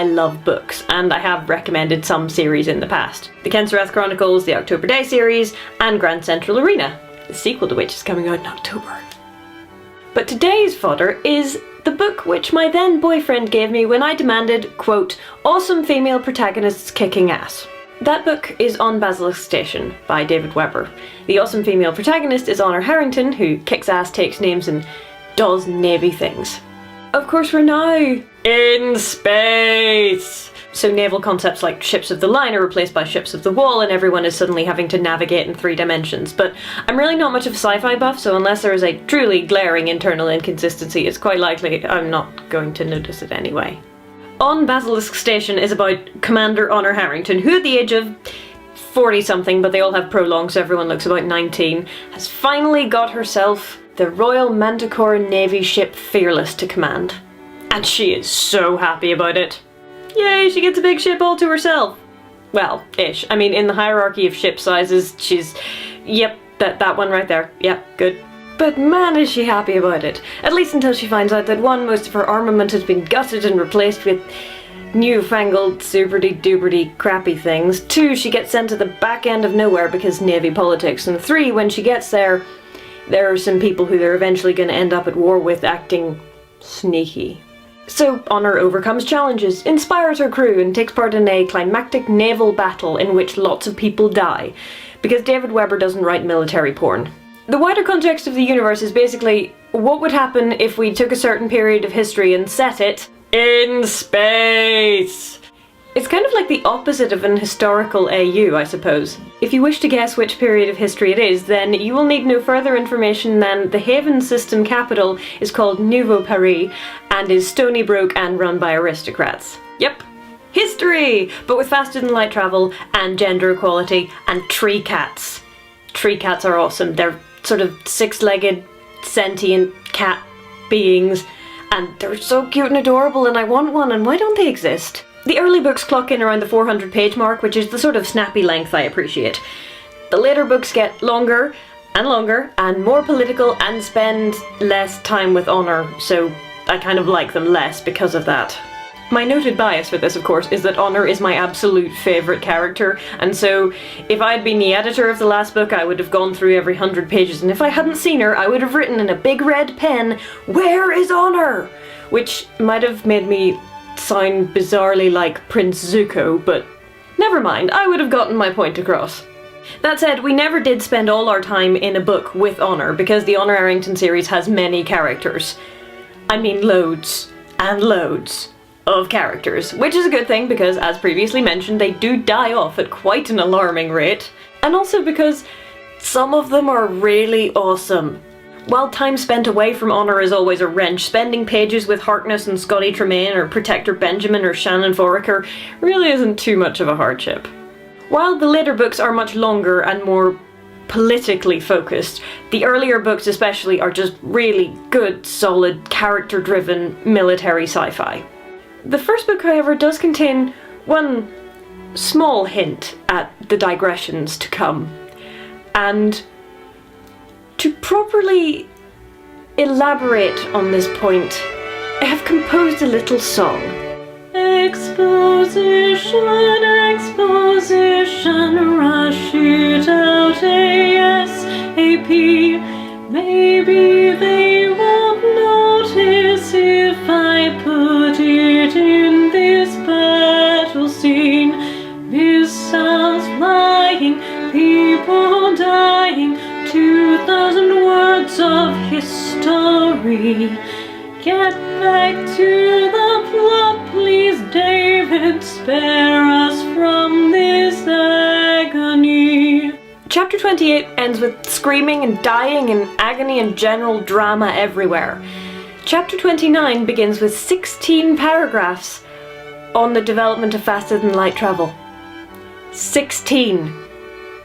I love books, and I have recommended some series in the past. The Kenserath Chronicles, the October Day series, and Grand Central Arena, the sequel to which is coming out in October. But today's fodder is the book which my then boyfriend gave me when I demanded, quote, awesome female protagonists kicking ass. That book is On Basilisk Station by David Weber. The awesome female protagonist is Honor Harrington, who kicks ass, takes names, and does navy things. Of course, we're now in space! So naval concepts like ships of the line are replaced by ships of the wall, and everyone is suddenly having to navigate in 3 dimensions. But I'm really not much of a sci-fi buff, so unless there is a truly glaring internal inconsistency, it's quite likely I'm not going to notice it anyway. On Basilisk Station is about Commander Honor Harrington, who at the age of 40-something, but they all have prolongs, so everyone looks about 19, has finally got herself the Royal Manticore Navy ship Fearless to command. And she is so happy about it. Yay, she gets a big ship all to herself. Well, ish. I mean, in the hierarchy of ship sizes, she's... Yep, that one right there. Yep, good. But man, is she happy about it. At least until she finds out that 1, most of her armament has been gutted and replaced with newfangled, superdy-duperdy crappy things. 2, she gets sent to the back end of nowhere because Navy politics. And 3, when she gets there, there are some people who they're eventually going to end up at war with acting sneaky. So Honor overcomes challenges, inspires her crew, and takes part in a climactic naval battle in which lots of people die, because David Weber doesn't write military porn. The wider context of the universe is basically, what would happen if we took a certain period of history and set it in space? It's kind of like the opposite of an historical AU, I suppose. If you wish to guess which period of history it is, then you will need no further information than the Haven system capital is called Nouveau Paris and is stony broke and run by aristocrats. Yep. History! But with faster than light travel and gender equality and tree cats. Tree cats are awesome. They're sort of 6-legged, sentient cat beings, and they're so cute and adorable, and I want one, and why don't they exist? The early books clock in around the 400-page mark, which is the sort of snappy length I appreciate. The later books get longer and more political and spend less time with Honor, so I kind of like them less because of that. My noted bias for this, of course, is that Honor is my absolute favourite character, and so if I'd been the editor of the last book, I would have gone through every 100 pages, and if I hadn't seen her, I would have written in a big red pen, "Where is Honor?" Which might have made me sound bizarrely like Prince Zuko, but never mind, I would have gotten my point across. That said, we never did spend all our time in a book with Honor, because the Honor Harrington series has many characters. I mean loads and loads of characters, which is a good thing because, as previously mentioned, they do die off at quite an alarming rate, and also because some of them are really awesome. While time spent away from Honor is always a wrench, spending pages with Harkness and Scotty Tremaine or Protector Benjamin or Shannon Foraker really isn't too much of a hardship. While the later books are much longer and more politically focused, the earlier books especially are just really good, solid, character-driven military sci-fi. The first book, however, does contain one small hint at the digressions to come, and to properly elaborate on this point, I have composed a little song. Exposition, exposition, rush it out ASAP. Maybe they won't notice if I put it in this battle scene. Missiles flying, people dying, 2,000 words of history. Get back to the plot, please, David, spare us from this agony. Chapter 28 ends with screaming and dying and agony and general drama everywhere. Chapter 29 begins with 16 paragraphs on the development of faster than light travel. 16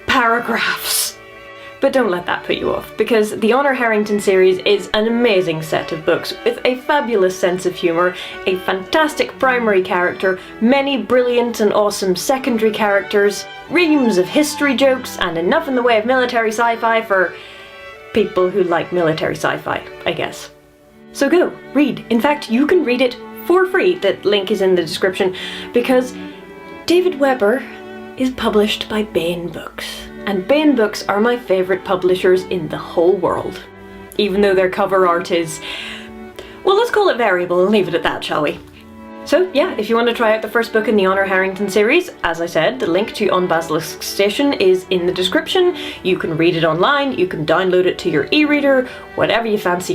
paragraphs. But don't let that put you off, because the Honor Harrington series is an amazing set of books with a fabulous sense of humour, a fantastic primary character, many brilliant and awesome secondary characters, reams of history jokes, and enough in the way of military sci-fi for people who like military sci-fi, I guess. So go, read. In fact, you can read it for free. The link is in the description, because David Weber is published by Baen Books, and Baen Books are my favourite publishers in the whole world, even though their cover art is, well, let's call it variable and leave it at that, shall we? So yeah, if you want to try out the first book in the Honor Harrington series, as I said, the link to On Basilisk Station is in the description. You can read it online, you can download it to your e-reader, whatever you fancy.